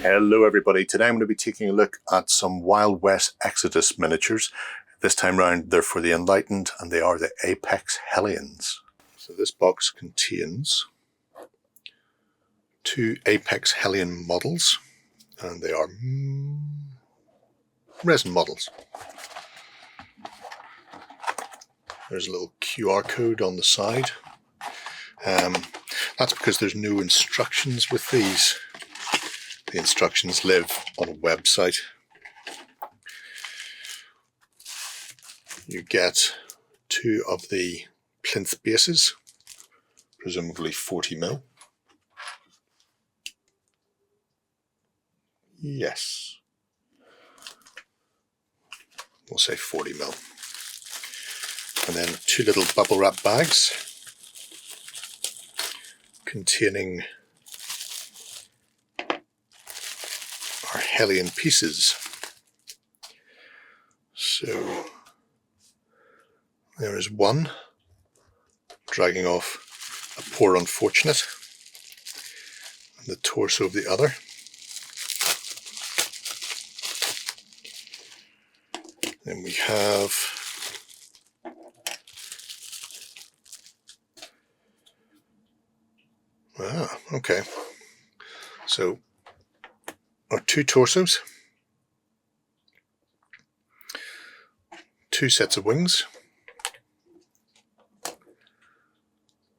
Hello everybody, today I'm going to be taking a look at some Wild West Exodus miniatures. This time round they're for the Enlightened and they are the Apex Hellions. So this box contains 2 Apex Hellion models and they are resin models. There's a little QR code on the side. That's because there's no instructions with these. The instructions live on a website. You get 2 of the plinth bases, presumably 40mm. Yes. We'll say 40mm. And then 2 little bubble wrap bags containing our Hellion pieces. So there is one dragging off a poor unfortunate and the torso of the other. Then we have okay. So our 2 torsos, 2 sets of wings,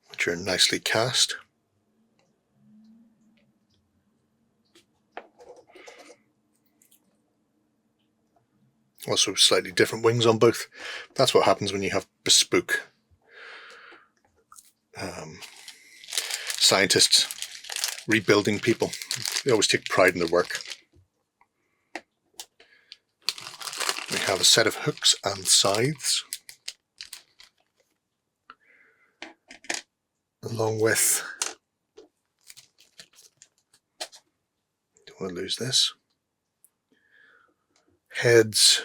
which are nicely cast. Also slightly different wings on both. That's what happens when you have bespoke scientists rebuilding people. They always take pride in their work. We have a set of hooks and scythes, along with, don't want to lose this, heads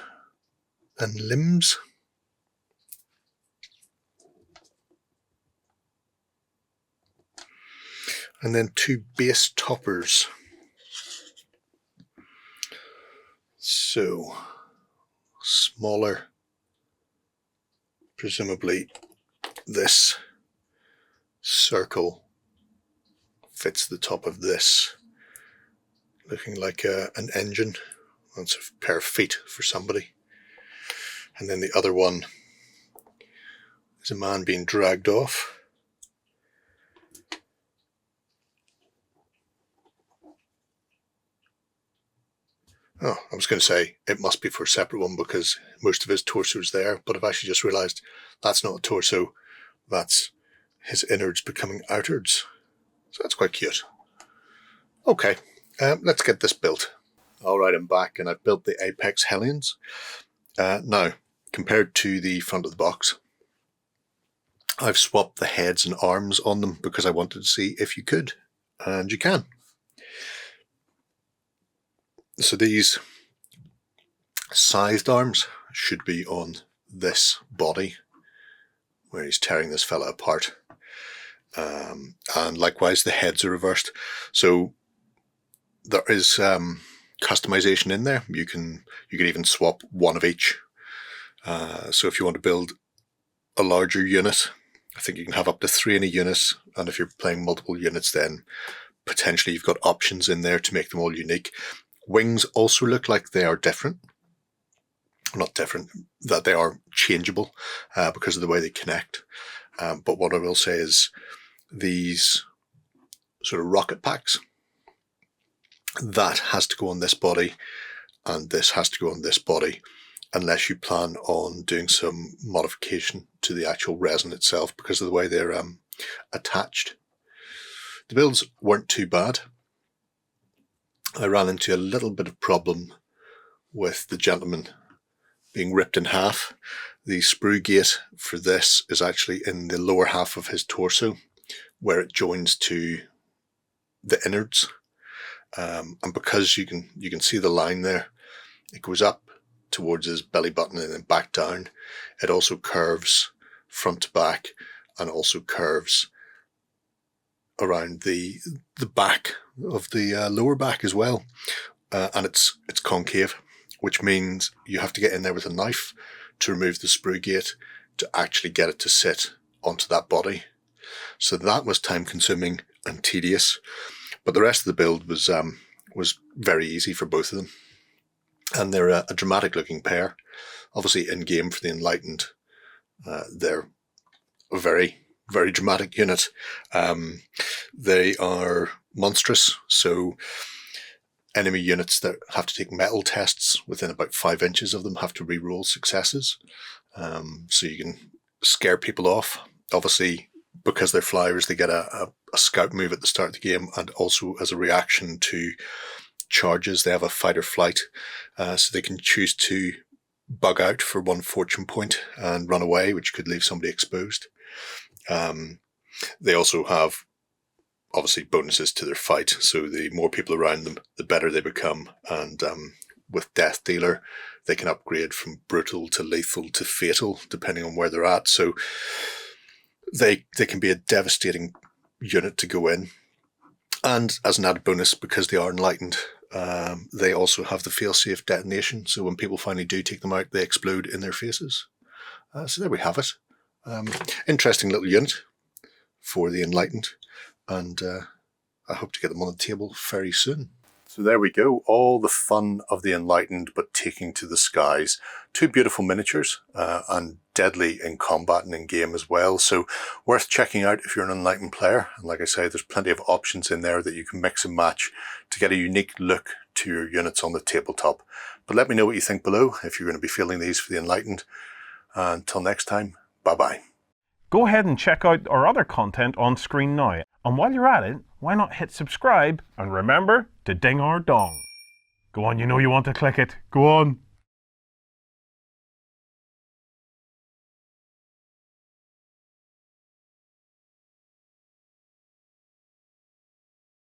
and limbs. And then 2 base toppers. So, smaller, presumably this circle fits the top of this, looking like an engine. That's a pair of feet for somebody. And then the other one is a man being dragged off. Oh, I was going to say it must be for a separate one because most of his torso is there, but I've actually just realised that's not a torso, that's his innards becoming outwards. So that's quite cute. Okay, let's get this built. Alright, I'm back and I've built the Apex Hellions. Now, compared to the front of the box, I've swapped the heads and arms on them because I wanted to see if you could, and you can. So these scythed arms should be on this body where he's tearing this fella apart, and likewise the heads are reversed. So there is customization in there. You can even swap one of each. So if you want to build a larger unit, I think you can have up to 3 in a unit, and if you're playing multiple units, then potentially you've got options in there to make them all unique. Wings also look like they are different. Not different, that they are changeable because of the way they connect. But what I will say is these sort of rocket packs, that has to go on this body and this has to go on this body, unless you plan on doing some modification to the actual resin itself because of the way they're attached. The builds weren't too bad. I ran into a little bit of problem with the gentleman being ripped in half. The sprue gate for this is actually in the lower half of his torso where it joins to the innards, and because you can see the line there, it goes up towards his belly button and then back down. It also curves front to back and also curves around the back of the lower back as well, and it's concave, which means you have to get in there with a knife to remove the sprue gate to actually get it to sit onto that body. So that was time consuming and tedious, but the rest of the build was very easy for both of them. And they're a dramatic looking pair. Obviously in game for the Enlightened, they're a very, very dramatic unit. They are monstrous, so enemy units that have to take metal tests within about 5 inches of them have to re-roll successes. So you can scare people off. Obviously, because they're flyers, they get a scout move at the start of the game, and also as a reaction to charges, they have a fight or flight, so they can choose to bug out for 1 fortune point and run away, which could leave somebody exposed. They also have obviously bonuses to their fight, so the more people around them, the better they become. And with Death Dealer, they can upgrade from brutal to lethal to fatal, depending on where they're at. So they can be a devastating unit to go in. And as an added bonus, because they are Enlightened, they also have the fail-safe detonation. So when people finally do take them out, they explode in their faces. So there we have it. Interesting little unit for the Enlightened. And I hope to get them on the table very soon. So there we go, all the fun of the Enlightened, but taking to the skies. 2 beautiful miniatures, and deadly in combat and in game as well. So worth checking out if you're an Enlightened player. And like I say, there's plenty of options in there that you can mix and match to get a unique look to your units on the tabletop. But let me know what you think below if you're going to be fielding these for the Enlightened. Until next time, bye-bye. Go ahead and check out our other content on screen now. And while you're at it, why not hit subscribe and remember to ding our dong. Go on, you know you want to click it. Go on.